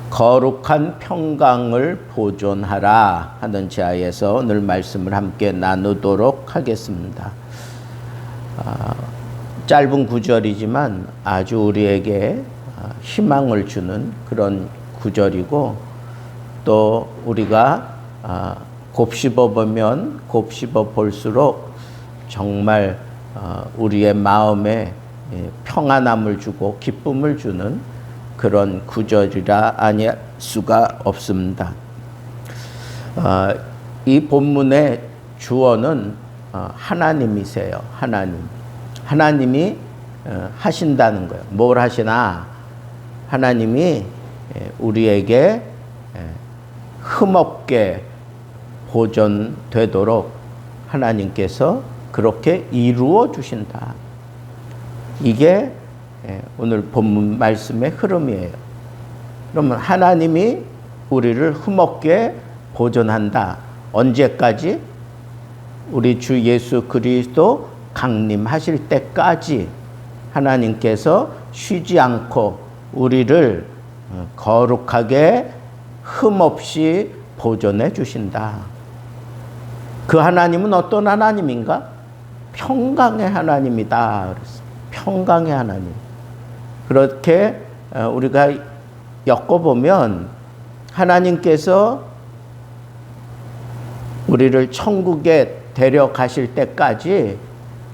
거룩한 평강을 보존하라 하는 제하에서 오늘 말씀을 함께 나누도록 하겠습니다. 짧은 구절이지만 아주 우리에게 희망을 주는 그런 구절이고, 또 우리가 곱씹어 보면 곱씹어 볼수록 정말 우리의 마음에 평안함을 주고 기쁨을 주는 그런 구절이라 아니할 수가 없습니다. 이 본문의 주어는 하나님이세요. 하나님이 하신다는 거예요. 뭘 하시나? 하나님이 우리에게 흠없게 보존되도록 하나님께서 그렇게 이루어 주신다. 이게 오늘 본문 말씀의 흐름이에요. 그러면 하나님이 우리를 흠없게 보존한다. 언제까지? 우리 주 예수 그리스도 강림하실 때까지 하나님께서 쉬지 않고 우리를 거룩하게 흠없이 보존해 주신다. 그 하나님은 어떤 하나님인가? 평강의 하나님이다. 그랬어요. 평강의 하나님. 그렇게 우리가 엮어보면 하나님께서 우리를 천국에 데려가실 때까지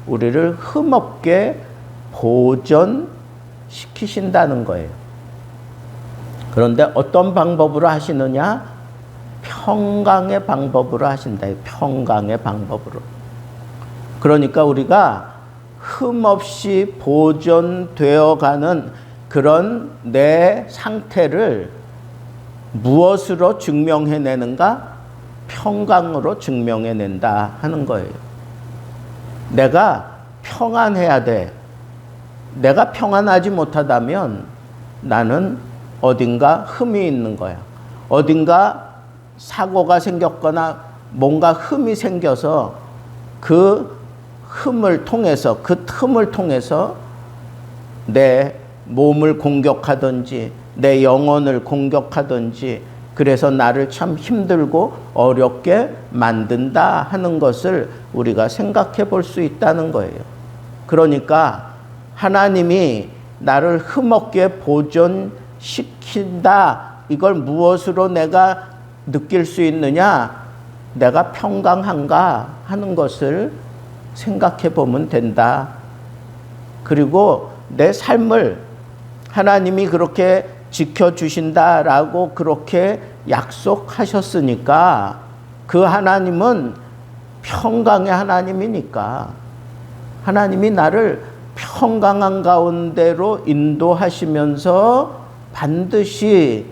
우리를 흠없게 보존시키신다는 거예요. 그런데 어떤 방법으로 하시느냐? 평강의 방법으로 하신다. 평강의 방법으로. 그러니까 우리가 흠없이 보존되어가는 그런 내 상태를 무엇으로 증명해내는가? 평강으로 증명해낸다 하는 거예요. 내가 평안해야 돼. 내가 평안하지 못하다면 나는 어딘가 흠이 있는 거야. 어딘가 사고가 생겼거나 뭔가 흠이 생겨서 그 흠을 통해서, 그 틈을 통해서 내 몸을 공격하든지 내 영혼을 공격하든지 그래서 나를 참 힘들고 어렵게 만든다 하는 것을 우리가 생각해 볼 수 있다는 거예요. 그러니까 하나님이 나를 흠없게 보존시킨다. 이걸 무엇으로 내가 느낄 수 있느냐? 내가 평강한가 하는 것을 생각해 보면 된다. 그리고 내 삶을 하나님이 그렇게 지켜주신다라고 그렇게 약속하셨으니까 그 하나님은 평강의 하나님이니까 하나님이 나를 평강한 가운데로 인도하시면서 반드시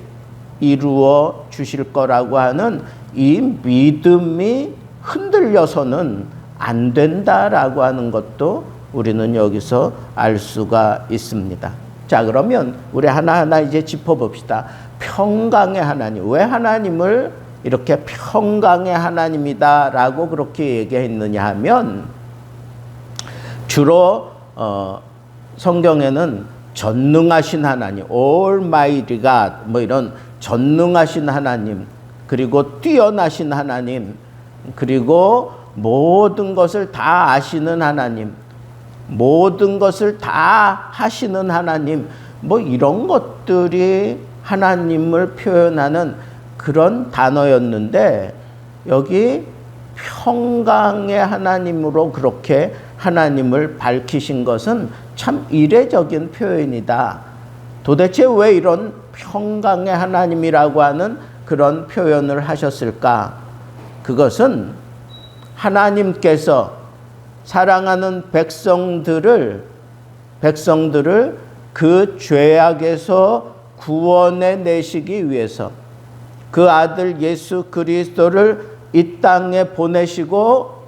이루어 주실 거라고 하는 이 믿음이 흔들려서는 안 된다라고 하는 것도 우리는 여기서 알 수가 있습니다. 자, 그러면 우리 하나하나 이제 짚어봅시다. 평강의 하나님. 왜 하나님을 이렇게 평강의 하나님이다라고 그렇게 얘기했느냐 하면 주로 성경에는 전능하신 하나님, Almighty God, 뭐 이런 전능하신 하나님, 그리고 뛰어나신 하나님, 그리고 모든 것을 다 아시는 하나님, 모든 것을 다 하시는 하나님, 뭐 이런 것들이 하나님을 표현하는 그런 단어였는데 여기 평강의 하나님으로 그렇게 하나님을 밝히신 것은 참 이례적인 표현이다. 도대체 왜 이런 평강의 하나님이라고 하는 그런 표현을 하셨을까? 그것은 하나님께서 사랑하는 백성들을 그 죄악에서 구원해 내시기 위해서 그 아들 예수 그리스도를 이 땅에 보내시고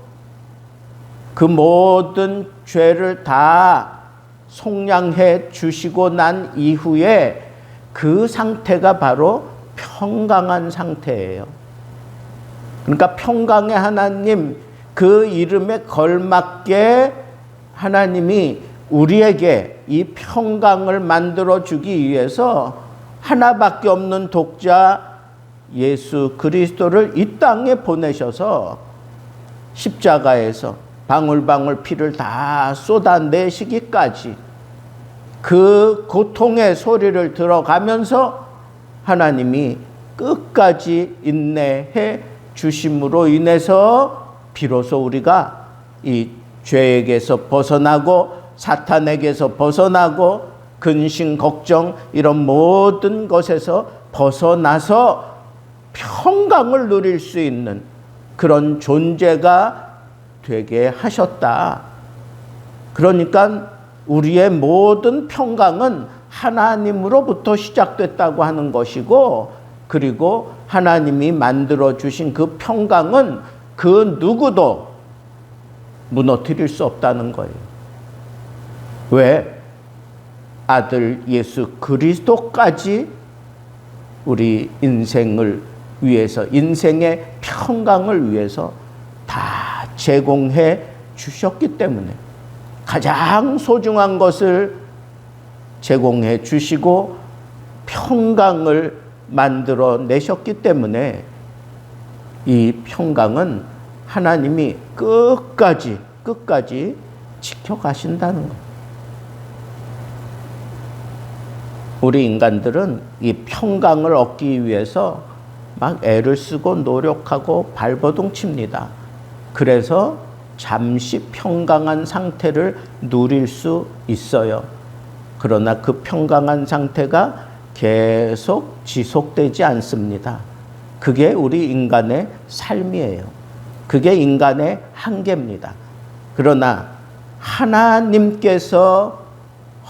그 모든 죄를 다 속량해 주시고 난 이후에 그 상태가 바로 평강한 상태예요. 그러니까 평강의 하나님, 그 이름에 걸맞게 하나님이 우리에게 이 평강을 만들어 주기 위해서 하나밖에 없는 독자 예수 그리스도를 이 땅에 보내셔서 십자가에서 방울방울 피를 다 쏟아내시기까지 그 고통의 소리를 들어가면서 하나님이 끝까지 인내해 주심으로 인해서 비로소 우리가 이 죄에게서 벗어나고 사탄에게서 벗어나고 근심, 걱정 이런 모든 것에서 벗어나서 평강을 누릴 수 있는 그런 존재가 되게 하셨다. 그러니까 우리의 모든 평강은 하나님으로부터 시작됐다고 하는 것이고, 그리고 하나님이 만들어 주신 그 평강은 그 누구도 무너뜨릴 수 없다는 거예요. 왜? 아들 예수 그리스도까지 우리 인생을 위해서, 인생의 평강을 위해서 다 제공해 주셨기 때문에, 가장 소중한 것을 제공해 주시고 평강을 만들어 내셨기 때문에 이 평강은 하나님이 끝까지 지켜가신다는 거예요. 우리 인간들은 이 평강을 얻기 위해서 막 애를 쓰고 노력하고 발버둥 칩니다. 그래서 잠시 평강한 상태를 누릴 수 있어요. 그러나 그 평강한 상태가 계속 지속되지 않습니다. 그게 우리 인간의 삶이에요. 그게 인간의 한계입니다. 그러나 하나님께서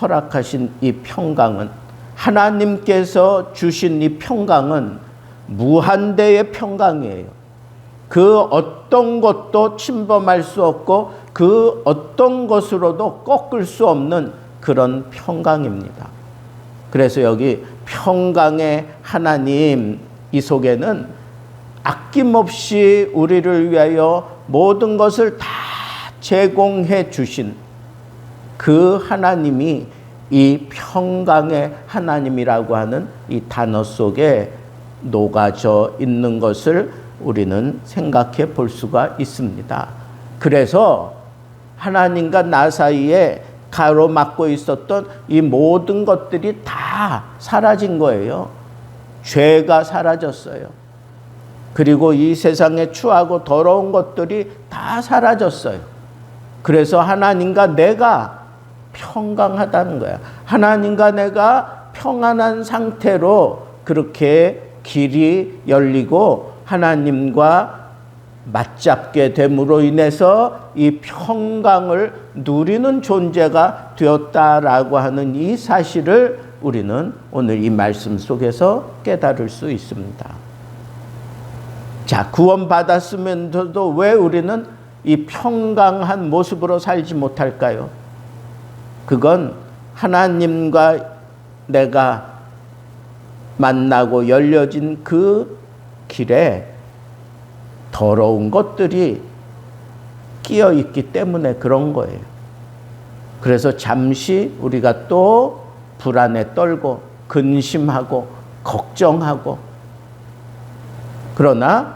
허락하신 이 평강은, 하나님께서 주신 이 평강은 무한대의 평강이에요. 그 어떤 것도 침범할 수 없고 그 어떤 것으로도 꺾을 수 없는 그런 평강입니다. 그래서 여기 평강의 하나님, 이 속에는 아낌없이 우리를 위하여 모든 것을 다 제공해 주신 그 하나님이 이 평강의 하나님이라고 하는 이 단어 속에 녹아져 있는 것을 우리는 생각해 볼 수가 있습니다. 그래서 하나님과 나 사이에 가로막고 있었던 이 모든 것들이 다 사라진 거예요. 죄가 사라졌어요. 그리고 이 세상에 추하고 더러운 것들이 다 사라졌어요. 그래서 하나님과 내가 평강하다는 거야. 하나님과 내가 평안한 상태로 그렇게 길이 열리고 하나님과 맞잡게 됨으로 인해서 이 평강을 누리는 존재가 되었다라고 하는 이 사실을 우리는 오늘 이 말씀 속에서 깨달을 수 있습니다. 자, 구원받았으면서도 왜 우리는 이 평강한 모습으로 살지 못할까요? 그건 하나님과 내가 만나고 열려진 그 길에 더러운 것들이 끼어 있기 때문에 그런 거예요. 그래서 잠시 우리가 또 불안에 떨고 근심하고 걱정하고, 그러나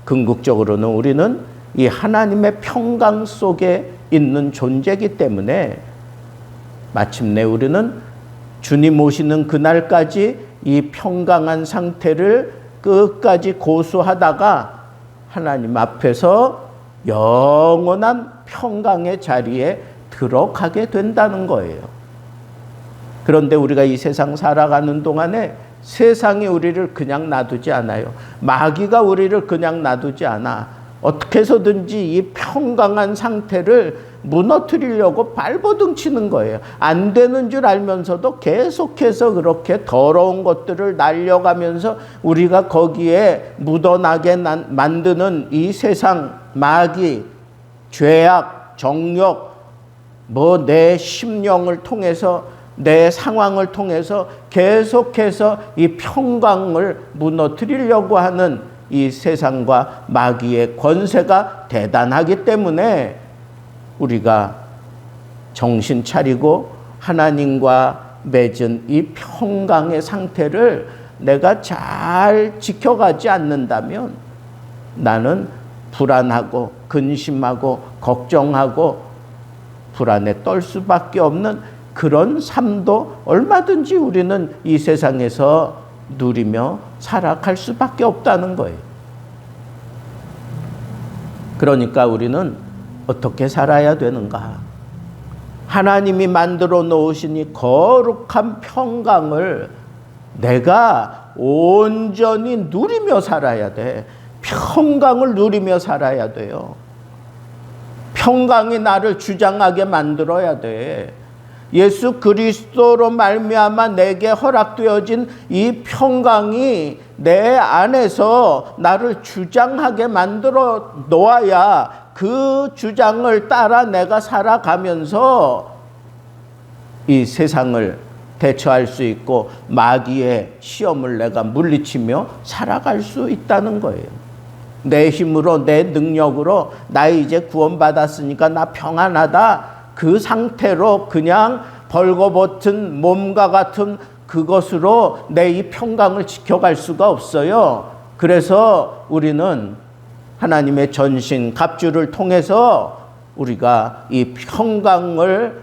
궁극적으로는 우리는 이 하나님의 평강 속에 있는 존재이기 때문에 마침내 우리는 주님 오시는 그날까지 이 평강한 상태를 끝까지 고수하다가 하나님 앞에서 영원한 평강의 자리에 들어가게 된다는 거예요. 그런데 우리가 이 세상 살아가는 동안에 세상이 우리를 그냥 놔두지 않아요. 마귀가 우리를 그냥 놔두지 않아. 어떻게 해서든지 이 평강한 상태를 무너뜨리려고 발버둥 치는 거예요. 안 되는 줄 알면서도 계속해서 그렇게 더러운 것들을 날려가면서 우리가 거기에 묻어나게 만드는 이 세상, 마귀, 죄악, 정욕, 내 심령을 통해서, 내 상황을 통해서 계속해서 이 평강을 무너뜨리려고 하는 이 세상과 마귀의 권세가 대단하기 때문에 우리가 정신 차리고 하나님과 맺은 이 평강의 상태를 내가 잘 지켜가지 않는다면 나는 불안하고 근심하고 걱정하고 불안에 떨 수밖에 없는 그런 삶도 얼마든지 우리는 이 세상에서 누리며 살아갈 수밖에 없다는 거예요. 그러니까 우리는 어떻게 살아야 되는가? 하나님이 만들어 놓으신 이 거룩한 평강을 내가 온전히 누리며 살아야 돼. 평강을 누리며 살아야 돼요. 평강이 나를 주장하게 만들어야 돼. 예수 그리스도로 말미암아 내게 허락되어진 이 평강이 내 안에서 나를 주장하게 만들어 놓아야 그 주장을 따라 내가 살아가면서 이 세상을 대처할 수 있고 마귀의 시험을 내가 물리치며 살아갈 수 있다는 거예요. 내 힘으로 내 능력으로 나 이제 구원받았으니까 나 평안하다, 그 상태로 그냥 벌거벗은 몸과 같은 그것으로 내 이 평강을 지켜갈 수가 없어요. 그래서 우리는 하나님의 전신 갑주를 통해서 우리가 이 평강을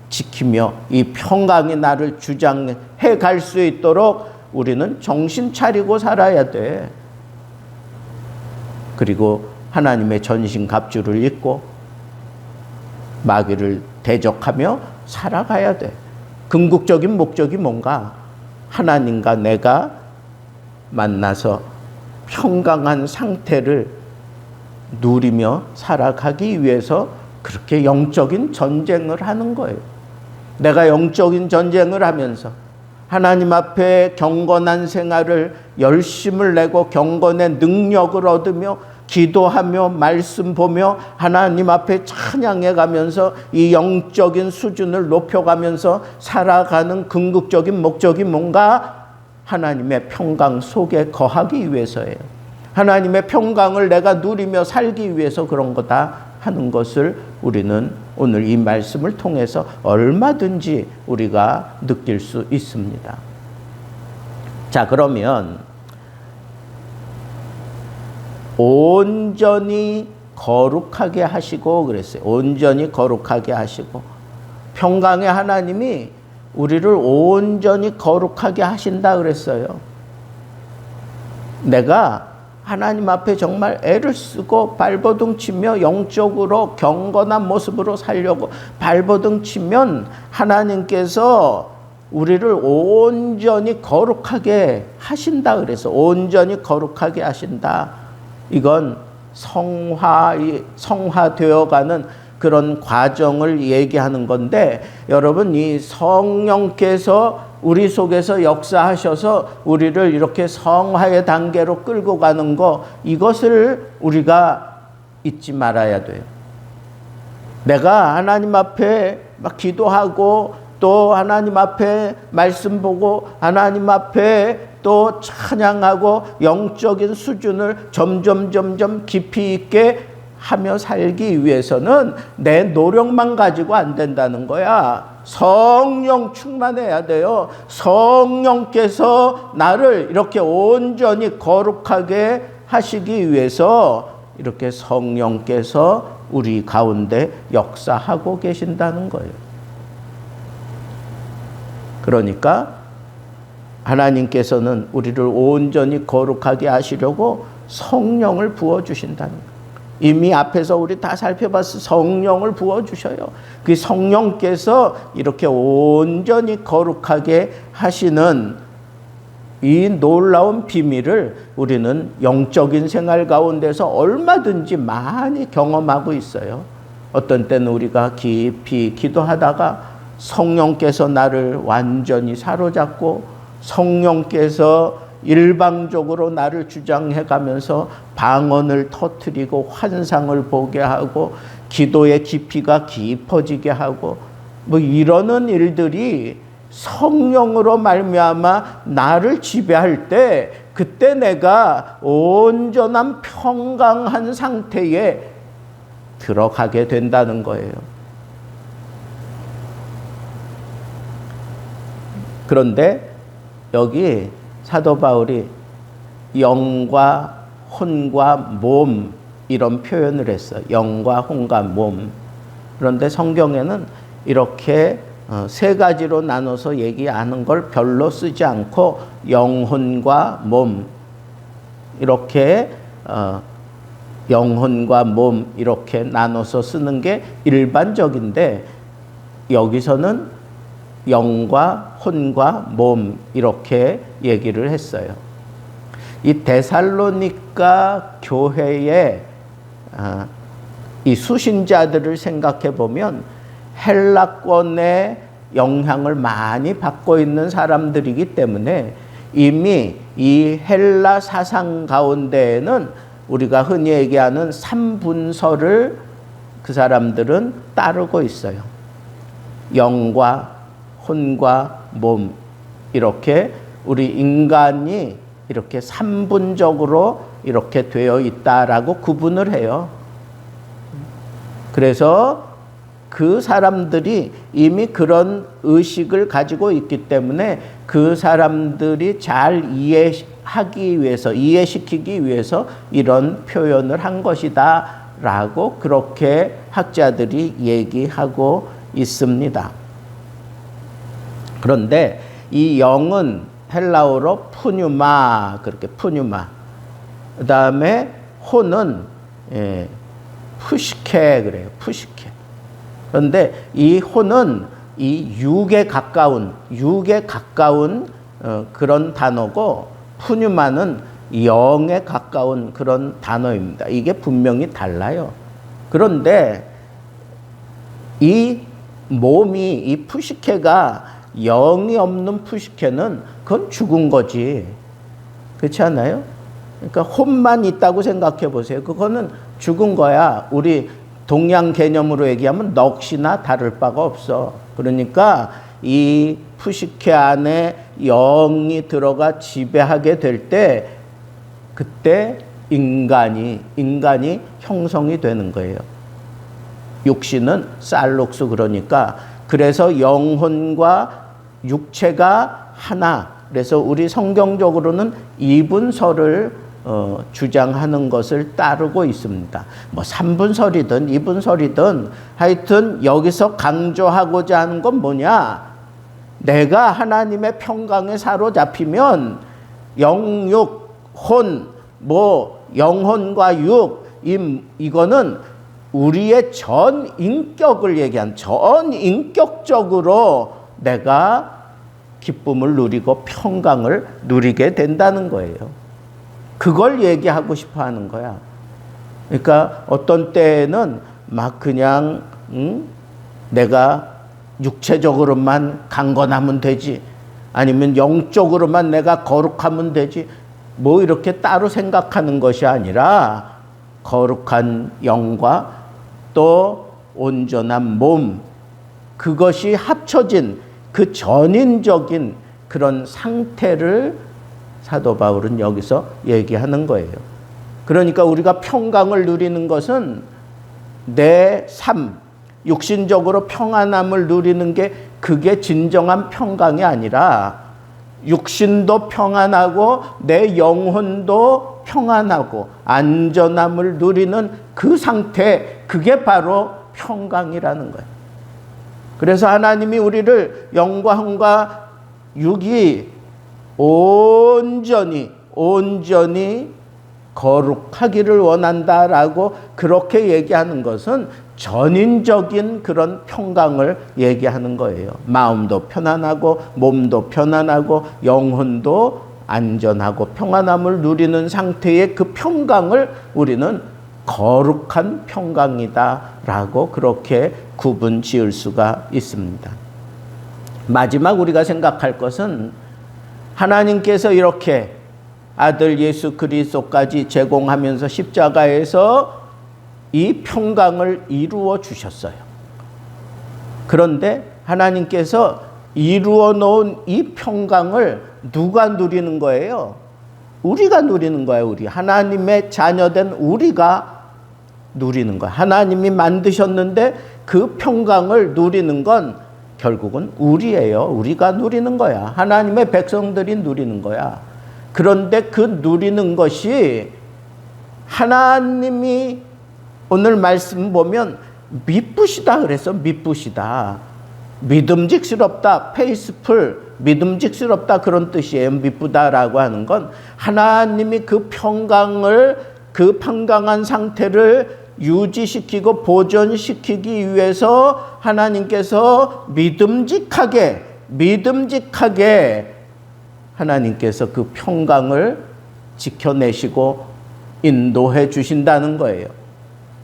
지키며 이 평강이 나를 주장해 갈 수 있도록 우리는 정신 차리고 살아야 돼. 그리고 하나님의 전신 갑주를 입고 마귀를 대적하며 살아가야 돼. 궁극적인 목적이 뭔가? 하나님과 내가 만나서 평강한 상태를 누리며 살아가기 위해서 그렇게 영적인 전쟁을 하는 거예요. 내가 영적인 전쟁을 하면서 하나님 앞에 경건한 생활을 열심을 내고 경건의 능력을 얻으며 기도하며 말씀 보며 하나님 앞에 찬양해 가면서 이 영적인 수준을 높여가면서 살아가는 궁극적인 목적이 뭔가? 하나님의 평강 속에 거하기 위해서예요. 하나님의 평강을 내가 누리며 살기 위해서 그런 거다 하는 것을 우리는 오늘 이 말씀을 통해서 얼마든지 우리가 느낄 수 있습니다. 자, 그러면 온전히 거룩하게 하시고 그랬어요. 온전히 거룩하게 하시고. 평강의 하나님이 우리를 온전히 거룩하게 하신다 그랬어요. 내가 하나님 앞에 정말 애를 쓰고 발버둥 치며 영적으로 경건한 모습으로 살려고 발버둥 치면 하나님께서 우리를 온전히 거룩하게 하신다 그래서 온전히 거룩하게 하신다. 이건 성화되어가는 그런 과정을 얘기하는 건데, 여러분, 이 성령께서 우리 속에서 역사하셔서 우리를 이렇게 성화의 단계로 끌고 가는 거, 이것을 우리가 잊지 말아야 돼요. 내가 하나님 앞에 막 기도하고 또 하나님 앞에 말씀 보고 하나님 앞에 또 찬양하고 영적인 수준을 점점 깊이 있게 하며 살기 위해서는 내 노력만 가지고 안 된다는 거야. 성령 충만해야 돼요. 성령께서 나를 이렇게 온전히 거룩하게 하시기 위해서 이렇게 성령께서 우리 가운데 역사하고 계신다는 거예요. 그러니까 하나님께서는 우리를 온전히 거룩하게 하시려고 성령을 부어주신다는 거예요. 이미 앞에서 우리 다 살펴봤어. 성령을 부어주셔요. 그 성령께서 이렇게 온전히 거룩하게 하시는 이 놀라운 비밀을 우리는 영적인 생활 가운데서 얼마든지 많이 경험하고 있어요. 어떤 때는 우리가 깊이 기도하다가 성령께서 나를 완전히 사로잡고 성령께서 일방적으로 나를 주장해 가면서 방언을 터뜨리고 환상을 보게 하고 기도의 깊이가 깊어지게 하고 뭐 이러는 일들이 성령으로 말미암아 나를 지배할 때, 그때 내가 온전한 평강한 상태에 들어가게 된다는 거예요. 그런데 여기 사도 바울이 영과 혼과 몸 이런 표현을 했어요. 영과 혼과 몸. 그런데 성경에는 이렇게 세 가지로 나눠서 얘기하는 걸 별로 쓰지 않고 영혼과 몸 이렇게 영혼과 몸 이렇게 나눠서 쓰는 게 일반적인데 여기서는 영과 혼과 몸 이렇게 얘기를 했어요. 이 데살로니가 교회의 이 수신자들을 생각해 보면 헬라권의 영향을 많이 받고 있는 사람들이기 때문에 이미 이 헬라 사상 가운데에는 우리가 흔히 얘기하는 삼분설을 그 사람들은 따르고 있어요. 영과 혼과 몸 이렇게 우리 인간이 이렇게 삼분적으로 이렇게 되어 있다라고 구분을 해요. 그래서 그 사람들이 이미 그런 의식을 가지고 있기 때문에 그 사람들이 잘 이해하기 위해서, 이해시키기 위해서 이런 표현을 한 것이다 라고 그렇게 학자들이 얘기하고 있습니다. 그런데 이 영은 헬라어로 푸뉴마, 그렇게 푸뉴마. 그 다음에 혼은 푸시케 그래요. 푸시케. 그런데 이 혼은 이 육에 가까운 그런 단어고 푸뉴마는 영에 가까운 그런 단어입니다. 이게 분명히 달라요. 그런데 이 몸이 이 푸시케가 영이 없는 푸시케는 그건 죽은 거지. 그렇지 않아요? 그러니까 혼만 있다고 생각해 보세요. 그거는 죽은 거야. 우리 동양 개념으로 얘기하면 넋이나 다를 바가 없어. 그러니까 이 푸시케 안에 영이 들어가 지배하게 될 때 그때 인간이 형성이 되는 거예요. 육신은 살록수 그러니까 그래서 영혼과 육체가 하나. 그래서 우리 성경적으로는 이분설을 주장하는 것을 따르고 있습니다. 뭐 3분설이든 2분설이든 하여튼 여기서 강조하고자 하는 건 뭐냐? 내가 하나님의 평강에 사로잡히면 영육, 혼, 뭐 영혼과 육 이거는 우리의 전 인격을 얘기한 전 인격적으로 내가 기쁨을 누리고 평강을 누리게 된다는 거예요. 그걸 얘기하고 싶어 하는 거야. 그러니까 어떤 때에는 막 그냥 내가 육체적으로만 강건하면 되지, 아니면 영적으로만 내가 거룩하면 되지, 뭐 이렇게 따로 생각하는 것이 아니라 거룩한 영과 또 온전한 몸, 그것이 합쳐진 그 전인적인 그런 상태를 사도 바울은 여기서 얘기하는 거예요. 그러니까 우리가 평강을 누리는 것은 내 삶, 육신적으로 평안함을 누리는 게 그게 진정한 평강이 아니라 육신도 평안하고 내 영혼도 평안하고 안전함을 누리는 그 상태, 그게 바로 평강이라는 거예요. 그래서 하나님이 우리를 영과 혼과 육이 온전히 거룩하기를 원한다라고 그렇게 얘기하는 것은 전인적인 그런 평강을 얘기하는 거예요. 마음도 편안하고 몸도 편안하고 영혼도 안전하고 평안함을 누리는 상태의 그 평강을 우리는 거룩한 평강이다라고 그렇게 구분 지을 수가 있습니다. 마지막 우리가 생각할 것은 하나님께서 이렇게 아들 예수 그리스도까지 제공하면서 십자가에서 이 평강을 이루어 주셨어요. 그런데 하나님께서 이루어 놓은 이 평강을 누가 누리는 거예요? 우리가 누리는 거예요. 우리 하나님의 자녀된 우리가 누리는 거예요. 하나님이 만드셨는데 그 평강을 누리는 건 결국은 우리예요. 우리가 누리는 거야. 하나님의 백성들이 누리는 거야. 그런데 그 누리는 것이 하나님이 오늘 말씀 보면 미쁘시다 그래서 미쁘시다. 믿음직스럽다, 페이스풀, 믿음직스럽다 그런 뜻이에요. 미쁘다라고 하는 건 하나님이 그 평강을, 그 평강한 상태를 유지시키고 보존시키기 위해서 하나님께서 믿음직하게 하나님께서 그 평강을 지켜내시고 인도해 주신다는 거예요.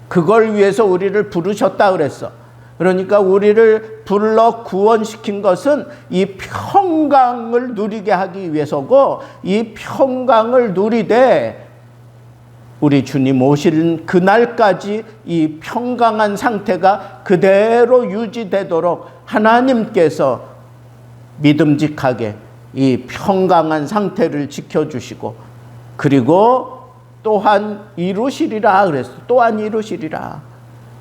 그걸 위해서 우리를 부르셨다 그랬어. 그러니까 우리를 불러 구원시킨 것은 이 평강을 누리게 하기 위해서고, 이 평강을 누리되 우리 주님 오실 그날까지 이 평강한 상태가 그대로 유지되도록 하나님께서 믿음직하게 이 평강한 상태를 지켜주시고, 그리고 또한 이루시리라 그랬어. 또한 이루시리라.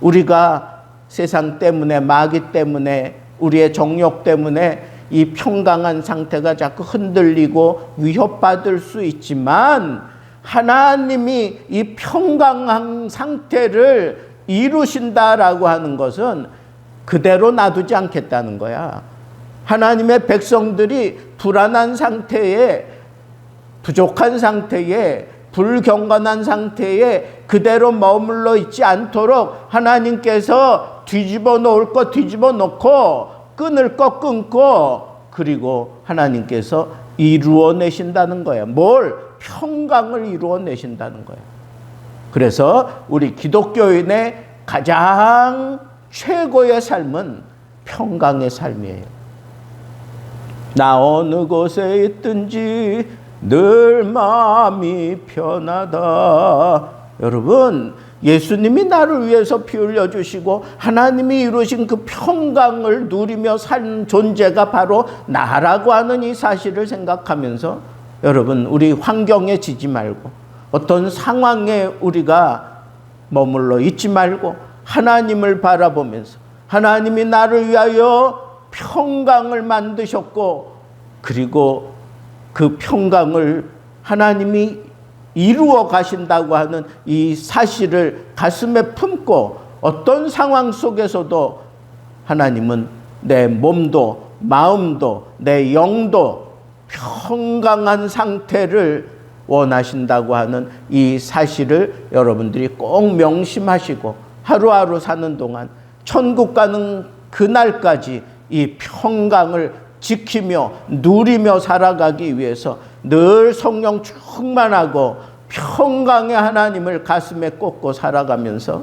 우리가 세상 때문에, 마귀 때문에, 우리의 정욕 때문에 이 평강한 상태가 자꾸 흔들리고 위협받을 수 있지만, 하나님이 이 평강한 상태를 이루신다라고 하는 것은 그대로 놔두지 않겠다는 거야. 하나님의 백성들이 불안한 상태에, 부족한 상태에, 불경건한 상태에 그대로 머물러 있지 않도록 하나님께서 뒤집어 놓을 거 뒤집어 놓고 끊을 거 끊고, 그리고 하나님께서 이루어내신다는 거예요. 뭘? 평강을 이루어내신다는 거예요. 그래서 우리 기독교인의 가장 최고의 삶은 평강의 삶이에요. 나 어느 곳에 있든지 늘 마음이 편하다. 여러분, 예수님이 나를 위해서 피 흘려주시고 하나님이 이루신 그 평강을 누리며 산 존재가 바로 나라고 하는 이 사실을 생각하면서, 여러분, 우리 환경에 지지 말고 어떤 상황에 우리가 머물러 있지 말고 하나님을 바라보면서, 하나님이 나를 위하여 평강을 만드셨고, 그리고 그 평강을 하나님이 이루어 가신다고 하는 이 사실을 가슴에 품고, 어떤 상황 속에서도 하나님은 내 몸도 마음도 내 영도 평강한 상태를 원하신다고 하는 이 사실을 여러분들이 꼭 명심하시고, 하루하루 사는 동안 천국 가는 그날까지 이 평강을 지키며 누리며 살아가기 위해서 늘 성령 충만하고 평강의 하나님을 가슴에 꽂고 살아가면서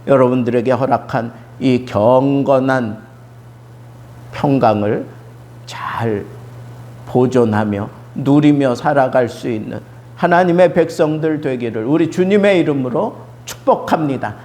여러분들에게 허락한 이 경건한 평강을 잘 보존하며 누리며 살아갈 수 있는 하나님의 백성들 되기를 우리 주님의 이름으로 축복합니다.